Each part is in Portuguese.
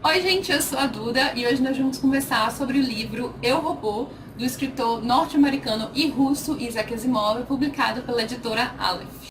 Oi, gente, eu sou a Duda e hoje nós vamos conversar sobre o livro Eu, Robô, do escritor norte-americano e russo Isaac Asimov, publicado pela editora Aleph.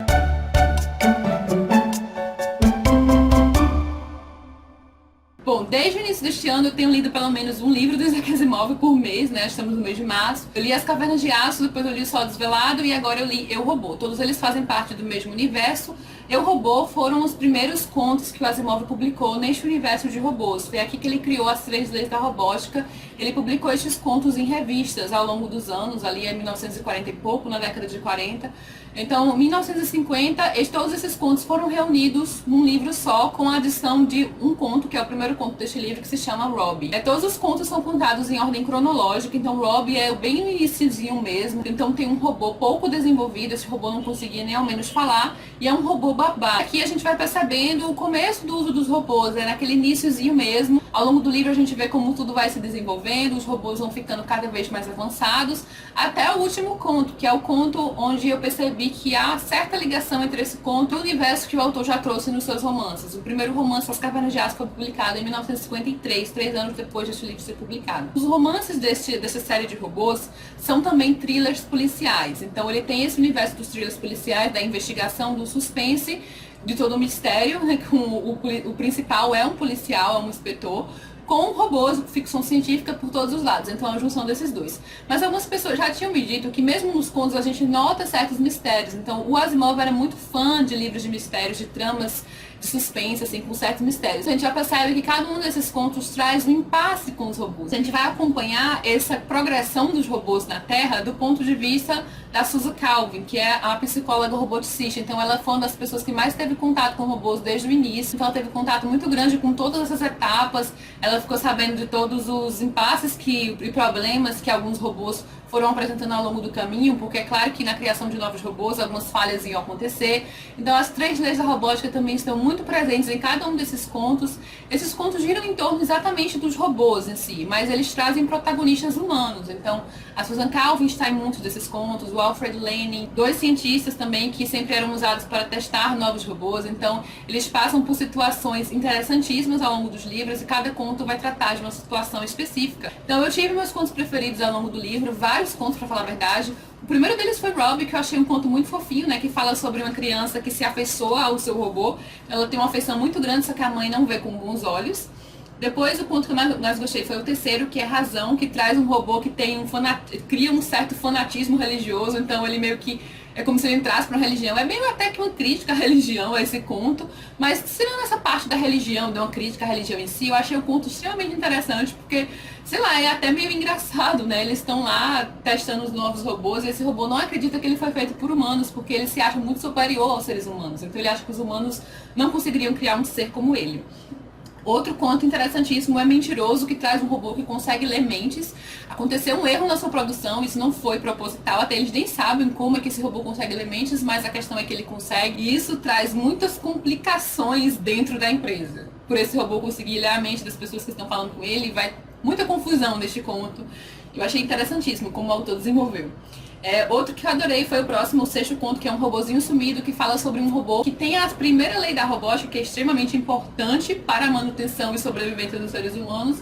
Bom, desde o início deste ano eu tenho lido pelo menos um livro do Isaac Asimov por mês, né? Estamos no mês de março. Eu li As Cavernas de Aço, depois eu li O Sol Desvelado e agora eu li Eu, Robô. Todos eles fazem parte do mesmo universo. Eu, Robô foram os primeiros contos que o Asimov publicou neste universo de robôs. Foi aqui que ele criou as 3 leis da robótica. Ele publicou estes contos em revistas ao longo dos anos, ali em 1940 e pouco, na década de 40. Então, em 1950, todos esses contos foram reunidos num livro só, com a adição de um conto, que é o primeiro conto deste livro, que se chama Robbie. Todos os contos são contados em ordem cronológica, então Robbie é bem no iniciozinho mesmo. Então tem um robô pouco desenvolvido, esse robô não conseguia nem ao menos falar, e é um robô babá. Aqui a gente vai percebendo o começo do uso dos robôs, naquele iniciozinho mesmo. Ao longo do livro a gente vê como tudo vai se desenvolvendo, os robôs vão ficando cada vez mais avançados, até o último conto, que é o conto onde eu percebi que há certa ligação entre esse conto e o universo que o autor já trouxe nos seus romances. O primeiro romance, As Cavernas de Aço, foi publicado em 1953, 3 anos depois deste livro ser publicado. Os romances dessa série de robôs são também thrillers policiais. Então ele tem esse universo dos thrillers policiais, da investigação, do suspense, de todo o mistério, com o principal é um policial, é um inspetor, com robôs, ficção científica por todos os lados. Então é a junção desses dois. Mas algumas pessoas já tinham me dito que mesmo nos contos a gente nota certos mistérios. Então o Asimov era muito fã de livros de mistérios, de tramas de suspense, assim, com certos mistérios. A gente já percebe que cada um desses contos traz um impasse com os robôs. A gente vai acompanhar essa progressão dos robôs na Terra do ponto de vista da Susan Calvin, que é a psicóloga roboticista. Então ela foi uma das pessoas que mais teve contato com robôs desde o início. Então ela teve contato muito grande com todas essas etapas. Ela ficou sabendo de todos os impasses e problemas que alguns robôs foram apresentando ao longo do caminho, porque é claro que na criação de novos robôs algumas falhas iam acontecer. Então as 3 leis da robótica também estão muito presentes em cada um desses contos. Esses contos giram em torno exatamente dos robôs em si, mas eles trazem protagonistas humanos. Então a Susan Calvin está em muitos desses contos, o Alfred Laning, 2 cientistas também que sempre eram usados para testar novos robôs. Então eles passam por situações interessantíssimas ao longo dos livros e cada conto vai tratar de uma situação específica. Então eu tive meus contos preferidos ao longo do livro, vários contos, para falar a verdade. O primeiro deles foi Robbie, que eu achei um conto muito fofinho, que fala sobre uma criança que se afeiçoa ao seu robô. Ela tem uma afeição muito grande, só que a mãe não vê com bons olhos. Depois, o conto que eu mais gostei foi o terceiro, que é Razão, que traz um robô que tem cria um certo fanatismo religioso. Então ele meio que é como se ele entrasse para uma religião. É meio até que uma crítica à religião, a esse conto. Mas, tirando essa parte da religião, de uma crítica à religião em si, eu achei o conto extremamente interessante, porque, sei lá, é até meio engraçado, Eles estão lá testando os novos robôs e esse robô não acredita que ele foi feito por humanos, porque ele se acha muito superior aos seres humanos. Então ele acha que os humanos não conseguiriam criar um ser como ele. Outro conto interessantíssimo é Mentiroso, que traz um robô que consegue ler mentes. Aconteceu um erro na sua produção, isso não foi proposital, até eles nem sabem como é que esse robô consegue ler mentes, mas a questão é que ele consegue, e isso traz muitas complicações dentro da empresa. Por esse robô conseguir ler a mente das pessoas que estão falando com ele, vai muita confusão neste conto. Eu achei interessantíssimo como o autor desenvolveu. Outro que eu adorei foi o próximo, o 6º conto, que é um robozinho sumido, que fala sobre um robô que tem a primeira lei da robótica, que é extremamente importante para a manutenção e sobrevivência dos seres humanos.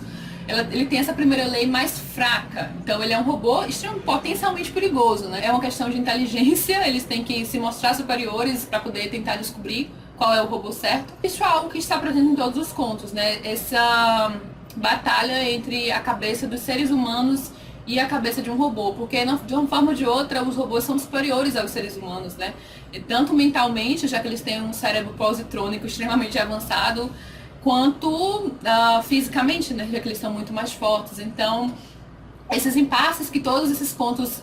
Ele tem essa primeira lei mais fraca, então ele é um robô potencialmente perigoso, É uma questão de inteligência, eles têm que se mostrar superiores para poder tentar descobrir qual é o robô certo. Isso é algo que está presente em todos os contos, Essa batalha entre a cabeça dos seres humanos e a cabeça de um robô, porque de uma forma ou de outra os robôs são superiores aos seres humanos, E tanto mentalmente, já que eles têm um cérebro positrônico extremamente avançado, quanto fisicamente, já que eles são muito mais fortes. Então, esses impasses que todos esses contos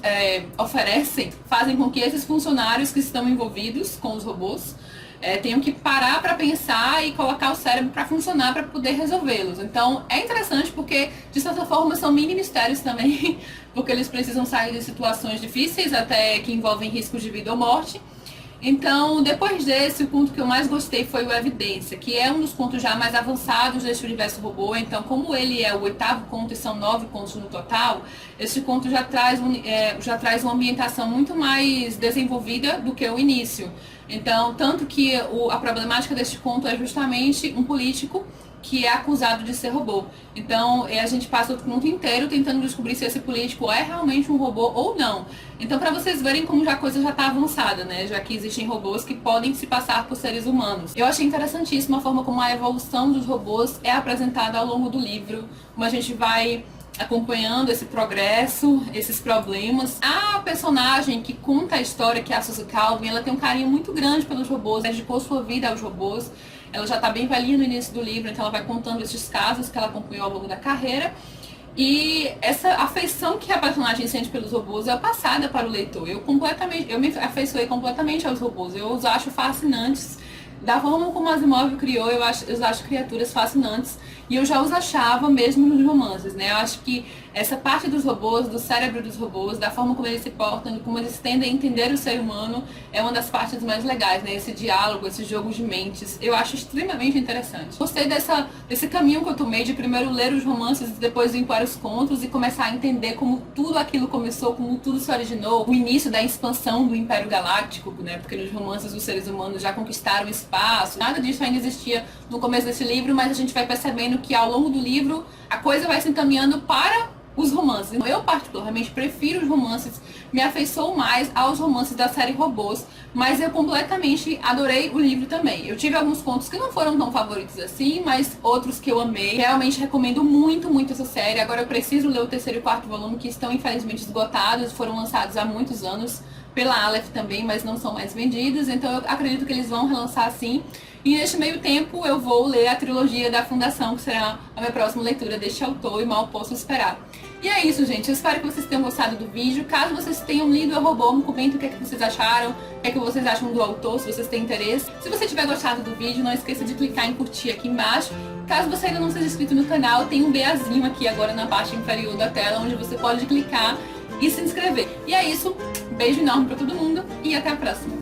oferecem fazem com que esses funcionários que estão envolvidos com os robôs tenham que parar para pensar e colocar o cérebro para funcionar para poder resolvê-los. Então é interessante porque, de certa forma, são mini mistérios também, porque eles precisam sair de situações difíceis, até que envolvem riscos de vida ou morte. Então, depois desse, o conto que eu mais gostei foi o Evidência, que é um dos contos já mais avançados deste universo robô. Então, como ele é o 8º conto e são 9 contos no total, este conto já traz uma ambientação muito mais desenvolvida do que o início. Então, tanto que a problemática deste conto é justamente um político que é acusado de ser robô. Então, a gente passa o mundo inteiro tentando descobrir se esse político é realmente um robô ou não. Então, para vocês verem como a coisa já está avançada, né? Já que existem robôs que podem se passar por seres humanos. Eu achei interessantíssima a forma como a evolução dos robôs é apresentada ao longo do livro, como a gente vai acompanhando esse progresso, esses problemas. A personagem que conta a história, que é a Suzy Calvin, ela tem um carinho muito grande pelos robôs, dedicou sua vida aos robôs. Ela já está bem velhinha no início do livro, então ela vai contando esses casos que ela acompanhou ao longo da carreira. E essa afeição que a personagem sente pelos robôs é passada para o leitor. Eu me afeiçoei completamente aos robôs. Eu os acho fascinantes. Da forma como Asimov criou, eu acho criaturas fascinantes. E eu já os achava mesmo nos romances, né? Eu acho que essa parte dos robôs, do cérebro dos robôs, da forma como eles se portam, como eles tendem a entender o ser humano, é uma das partes mais legais, né? Esse diálogo, esse jogo de mentes, eu acho extremamente interessante. Gostei desse caminho que eu tomei de primeiro ler os romances e depois vir para os contos e começar a entender como tudo aquilo começou, como tudo se originou, o início da expansão do Império Galáctico, né? Porque nos romances os seres humanos já conquistaram o espaço, nada disso ainda existia no começo desse livro, mas a gente vai percebendo que ao longo do livro a coisa vai se encaminhando para os romances. Eu particularmente prefiro os romances, me afeiçoo mais aos romances da série Robôs, mas eu completamente adorei o livro também. Eu tive alguns contos que não foram tão favoritos assim, mas outros que eu amei. Realmente recomendo muito, muito essa série. Agora eu preciso ler o terceiro e quarto volume, que estão infelizmente esgotados, foram lançados há muitos anos pela Aleph também, mas não são mais vendidos, então eu acredito que eles vão relançar assim. E neste meio tempo eu vou ler a trilogia da Fundação, que será a minha próxima leitura deste autor, e mal posso esperar. E é isso, gente. Eu espero que vocês tenham gostado do vídeo. Caso vocês tenham lido Eu, Robô, me comentem o que é que vocês acharam, o que é que vocês acham do autor, se vocês têm interesse. Se você tiver gostado do vídeo, não esqueça de clicar em curtir aqui embaixo. Caso você ainda não seja inscrito no canal, tem um beazinho aqui agora na parte inferior da tela, onde você pode clicar e se inscrever. E é isso. Um beijo enorme pra todo mundo e até a próxima.